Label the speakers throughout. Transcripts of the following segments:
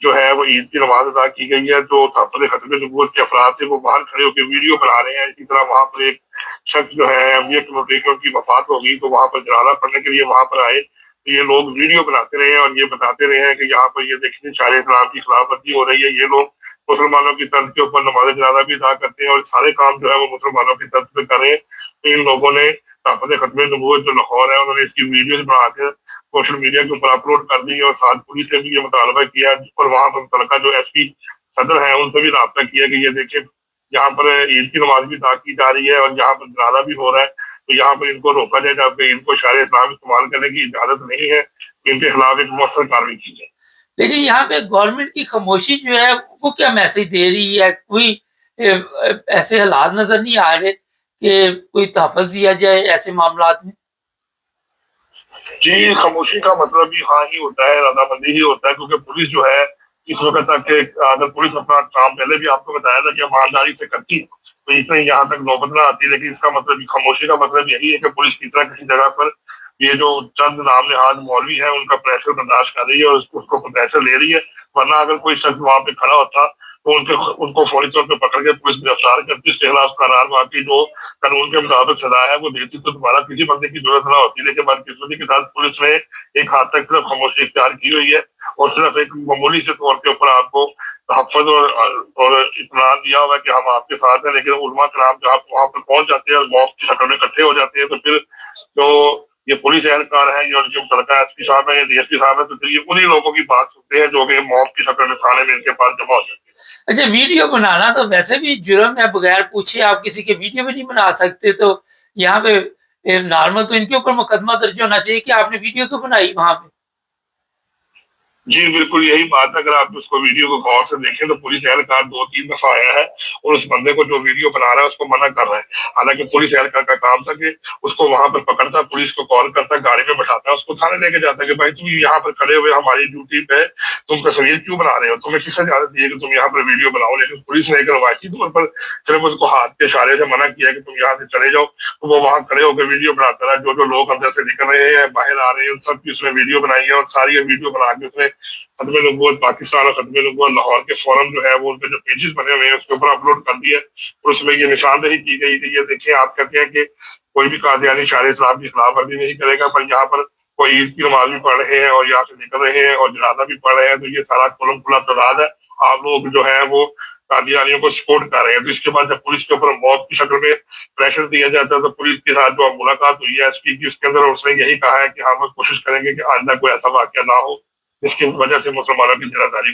Speaker 1: جو ہے وہ عید کی نماز ادا کی گئی ہے. جو تحفظ ختم نبوت کے افراد سے وہ باہر کھڑے ہو کے ویڈیو بنا رہے ہیں. اسی طرح وہاں پر ایک شخص جو ہے اہمیت کمیونٹی کی ان کی وفات ہو گئی تو وہاں پر جنازہ پڑھنے کے لیے وہاں پر آئے. یہ لوگ ویڈیو بناتے رہے ہیں اور یہ بتاتے رہے ہیں کہ یہاں پر یہ دیکھیں شاعر اسلام کی خلاف ورزی ہو رہی ہے. یہ لوگ مسلمانوں کی طرز کے اوپر نماز جنازہ بھی ادا کرتے ہیں اور سارے کام جو ہے وہ مسلمانوں کی طرز پہ کر رہے ہیں. تو ان لوگوں نے تحفظ ختم نبوت جو لاہور ہے انہوں نے اس کی ویڈیوز بنا کے سوشل میڈیا کے اوپر اپلوڈ کر دی اور ساتھ پولیس نے بھی یہ مطالبہ کیا اور وہاں پر متعلقہ جو ایس پی صدر ہیں ان سے بھی رابطہ کیا کہ یہ دیکھیں یہاں پر عید کی نماز بھی ادا کی جا رہی ہے اور یہاں پر جنازہ بھی ہو رہا ہے تو یہاں پر ان کو روکا جائے جبکہ ان کو شاعر اسلام استعمال کرنے کی اجازت نہیں ہے. ان کے خلاف ایک مؤثر کارروائی کی جائے.
Speaker 2: لیکن یہاں پہ گورنمنٹ کی خاموشی جو ہے وہ کیا میسج دے رہی ہے؟ کوئی ایسے حالات نظر نہیں آ رہے کہ کوئی تحفظ دیا جائے ایسے معاملات میں؟
Speaker 1: جی خاموشی کا مطلب بھی ہاں ہی ہوتا ہے، رضامندی ہی ہوتا ہے کیونکہ پولیس جو ہے اس وقت تک اگر پولیس اپنا کام پہلے بھی آپ کو بتایا تھا کہ ایمانداری سے کرتی تو اتنے یہاں تک نوبت نہ آتی. لیکن اس کا مطلب خاموشی کا مطلب یہی ہے کہ پولیس کی طرح کسی جگہ پر یہ جو چند نام نہاد مولوی ہیں ان کا پریشر برداشت کر رہی ہے اور اس کو پریشر لے رہی ہے. ورنہ اگر کوئی شخص وہاں پہ کھڑا ہوتا تو ان کو فوری طور پہ پکڑ کے پولیس گرفتار کرتی، اس کے خلاف قرار باقی جو قانون کے مطابق سزا ہے وہ دیتی تو دوبارہ کسی بندے کی ضرورت نہ ہوتی. لیکن بدقسمتی کے ساتھ پولیس نے ایک حد تک صرف خاموشی اختیار کی ہوئی ہے اور صرف ایک معمولی سے طور کے اوپر آپ کو تحفظ اور اطمینان دیا ہوا ہے کہ ہم آپ کے ساتھ ہیں. لیکن علماء کرام جب آپ وہاں پر پہنچ جاتے ہیں اور موت کی شکل میں اکٹھے ہو جاتے ہیں تو پھر جو یہ پولیس اہلکار ہیں اور جو متعلقہ ایس پی صاحب ہیں یا ڈی ایس پی صاحب ہیں تو پھر یہ انہیں لوگوں کی بات سنتے ہیں جو کہ موت کی شکل میں تھانے میں ان کے پاس جمع ہو جاتے ہیں.
Speaker 2: اچھا، ویڈیو بنانا تو ویسے بھی جرم ہے، بغیر پوچھے آپ کسی کے ویڈیو بھی نہیں بنا سکتے. تو یہاں پہ نارمل تو ان کے اوپر مقدمہ درج ہونا چاہیے کہ آپ نے ویڈیو کیوں بنائی وہاں پہ.
Speaker 1: جی بالکل یہی بات ہے. اگر آپ اس کو ویڈیو کو غور سے دیکھیں تو پولیس اہلکار 2-3 دفعہ آیا ہے اور اس بندے کو جو ویڈیو بنا رہا ہے اس کو منع کر رہا ہے. حالانکہ پولیس اہلکار کا کام تھا کہ اس کو وہاں پر پکڑتا، پولیس کو کال کرتا، گاڑی میں بٹھاتا، اس کو تھانے لے کے جاتا کہ بھائی تم یہاں پر کھڑے ہوئے ہماری ڈیوٹی پہ تم تصویر کیوں بنا رہے ہو، تمہیں کس نے اجازت دی ہے کہ تم یہاں پر ویڈیو بناؤ. لیکن پولیس نے ایک روایتی طور پر صرف اس کو ہاتھ کے اشارے سے منع کیا کہ تم یہاں سے چلے جاؤ. تو وہ وہاں کھڑے ہو کے ویڈیو بناتا رہا. جو لوگ اندر سے نکل رہے ہیں باہر آ رہے ہیں ان سب کی اس نے ویڈیو بنائی ہے اور ساری ویڈیو بنا کے اس نے ختم نبوت پاکستان اور ختم نبوت لاہور کے فورم جو ہے وہ ان کے جو پیجز بنے ہوئے ہیں اس کے اوپر اپلوڈ کر دیا اور اس میں یہ نشاندہی کی گئی کہ یہ دیکھیں آپ کہتے ہیں کہ کوئی بھی قادیانی شاعر اسلام کی خلاف ورزی نہیں کرے گا، پر یہاں پر کوئی عید کی نماز بھی پڑھ رہے ہیں اور یہاں سے نکل رہے ہیں اور جنازہ بھی پڑھ رہے ہیں تو یہ سارا کھلم کھلا تعداد ہے. آپ لوگ جو ہے وہ قادیانیوں کو سپورٹ کر رہے ہیں. تو اس کے بعد جب پولیس کے اوپر موت کی شکل میں پریشر دیا جاتا ہے تو پولیس کے ساتھ جو ملاقات ہوئی ہے ایس پی کی اس کے اندر اس نے یہی کہا ہے کہ ہم کوشش کریں گے کہ آئندہ کوئی ایسا واقعہ نہ ہو جس کی وجہ سے مسلمانوں کی ذمہ ہو.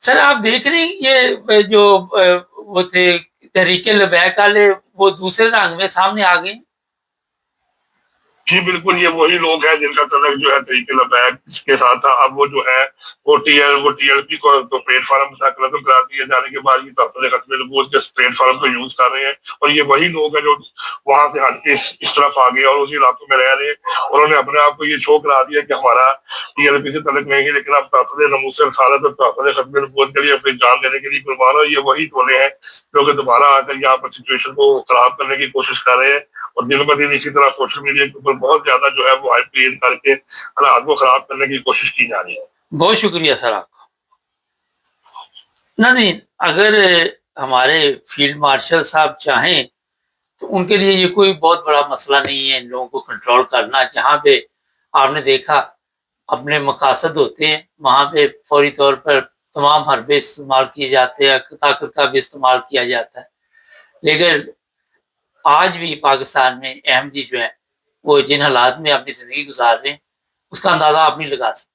Speaker 2: سر آپ دیکھ رہے ہیں یہ جو وہ تھے تحریک لبیک والے وہ دوسرے رنگ میں سامنے آ گئے.
Speaker 1: جی بالکل یہ وہی لوگ ہیں جن کا تعلق جو ہے تحریک لبیک کے ساتھ تھا. اب وہ جو ہے وہ ٹی ایل پی کو تو پلیٹ فارم ختم کرا دیا جانے کے بعد یہ تحفظ ختم نبوت کے پلیٹ فارم کو یوز کر رہے ہیں اور یہ وہی لوگ ہیں جو وہاں سے ہٹ کے اس طرف آ گئے اور اسی علاقوں میں رہ رہے ہیں. انہوں نے اپنے آپ کو یہ شو کرا دیا کہ ہمارا ٹی ایل پی سے تعلق نہیں ہے لیکن اب تحفظ نموز سے رسالت اور تحفظ ختم نبوت کے لیے اپنی جان دینے کے لیے قربان ہو. یہ وہی ٹولے ہیں جو کہ دوبارہ آ کر یہاں پر سچویشن کو خراب کرنے کی کوشش کر رہے ہیں اور دن ب دن اسی طرح سوشل میڈیا کے اوپر بہت زیادہ جو ہے وہ ہائپ کریٹ کر کے حالات کو خراب کرنے کی کوشش کی جا رہی ہے.
Speaker 2: بہت شکریہ سر آپ کا. نہیں اگر ہمارے فیلڈ مارشل صاحب چاہیں تو ان کے لیے یہ کوئی بہت بڑا مسئلہ نہیں ہے ان لوگوں کو کنٹرول کرنا. جہاں پہ آپ نے دیکھا اپنے مقاصد ہوتے ہیں وہاں پہ فوری طور پر تمام حربے استعمال کیے جاتے ہیں، طاقت کا بھی استعمال کیا جاتا ہے. لیکن آج بھی پاکستان میں احمدی جو ہے وہ جن حالات میں اپنی زندگی گزار رہے ہیں اس کا اندازہ آپ نہیں لگا سکتے.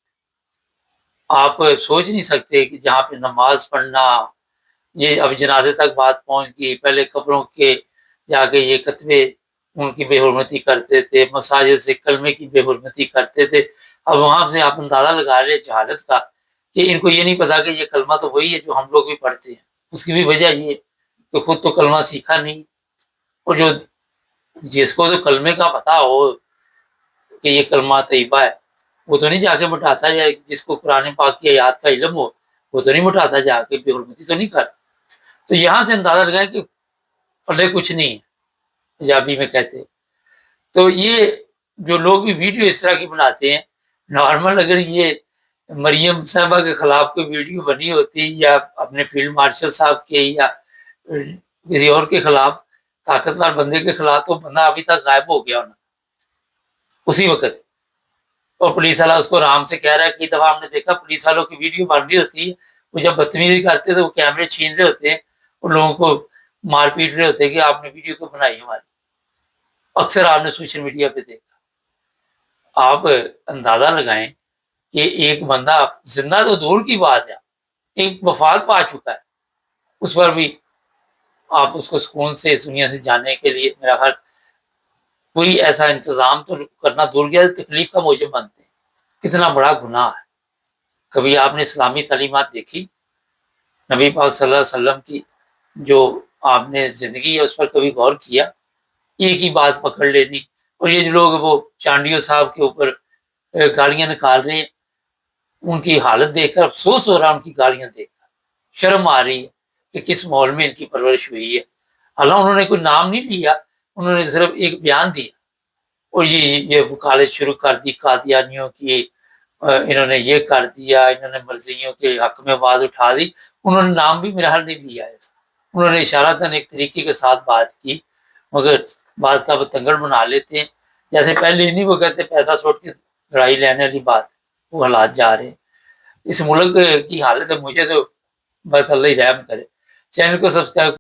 Speaker 2: آپ سوچ نہیں سکتے کہ جہاں پہ نماز پڑھنا یہ اب جنازے تک بات پہنچ گئی. پہلے قبروں کے جا کے یہ کتبے ان کی بے حرمتی کرتے تھے، مساجد سے کلمے کی بے حرمتی کرتے تھے. اب وہاں سے آپ اندازہ لگا رہے جہالت کا کہ ان کو یہ نہیں پتا کہ یہ کلمہ تو وہی ہے جو ہم لوگ بھی پڑھتے ہیں. اس کی بھی وجہ یہ کہ خود تو کلمہ سیکھا نہیں اور جو جس کو تو کلمے کا پتہ ہو کہ یہ کلمہ طیبہ ہے وہ تو نہیں جا کے مٹاتا جائے. جس کو قرآن پاک کی آیات کا علم ہو وہ تو نہیں مٹاتا جا کے، بے حرمتی تو نہیں کر. تو یہاں سے اندازہ لگائیں کہ پلے کچھ نہیں ہے پنجابی میں کہتے. تو یہ جو لوگ بھی ویڈیو اس طرح کی بناتے ہیں نارمل اگر یہ مریم صاحبہ کے خلاف کوئی ویڈیو بنی ہوتی یا اپنے فیلڈ مارشل صاحب کے یا کسی اور کے خلاف، طاقتور بندے کے خلاف، تو بندہ ابھی تک غائب ہو گیا ہونا اسی وقت. اور پولیس والا اس کو آرام سے کہہ رہا ہے. کئی دفعہ ہم نے دیکھا پولیس والوں کی ویڈیو بن رہی ہوتی ہے، وہ جب بدتمیزی کرتے تو وہ کیمرے چھین رہے ہوتے ہیں اور لوگوں کو مار پیٹ رہے ہوتے ہیں کہ آپ نے ویڈیو کیوں بنائی ہماری. اکثر آپ نے سوشل میڈیا پہ دیکھا. آپ اندازہ لگائیں کہ ایک بندہ زندہ تو دور کی بات ہے، ایک وفات پا چکا ہے، اس پر بھی آپ اس کو سکون سے اس دنیا سے جانے کے لیے میرا خیال کوئی ایسا انتظام تو کرنا دور گیا، تکلیف کا موجب بنتے ہیں. کتنا بڑا گناہ ہے. کبھی آپ نے اسلامی تعلیمات دیکھی؟ نبی پاک صلی اللہ علیہ وسلم کی جو آپ نے زندگی ہے اس پر کبھی غور کیا؟ ایک ہی بات پکڑ لینی. اور یہ جو لوگ وہ چانڈیو صاحب کے اوپر گالیاں نکال رہے ہیں، ان کی حالت دیکھ کر افسوس ہو رہا ہے، ان کی گالیاں دیکھ کر شرم آ رہی ہے کہ کس ماحول میں ان کی پرورش ہوئی ہے. حالانکہ انہوں نے کوئی نام نہیں لیا، انہوں نے صرف ایک بیان دیا اور یہ وکالت شروع کر دی قادیانیوں کی. انہوں نے یہ کر دیا، انہوں نے مرضیوں کے حق میں آواز اٹھا دی. انہوں نے نام بھی میرا حل نہیں لیا ایسا. انہوں نے اشارتاً ایک طریقے کے ساتھ بات کی، مگر بات کا بتنگڑ بنا لیتے ہیں. جیسے پہلے نہیں وہ کہتے پیسہ چھوڑ کے لڑائی لینے والی بات، وہ حالات جا رہے ہیں. اس ملک کی حالت ہے، مجھے تو بس اللہ ہی رحم کرے. چینل کو سبسکرائب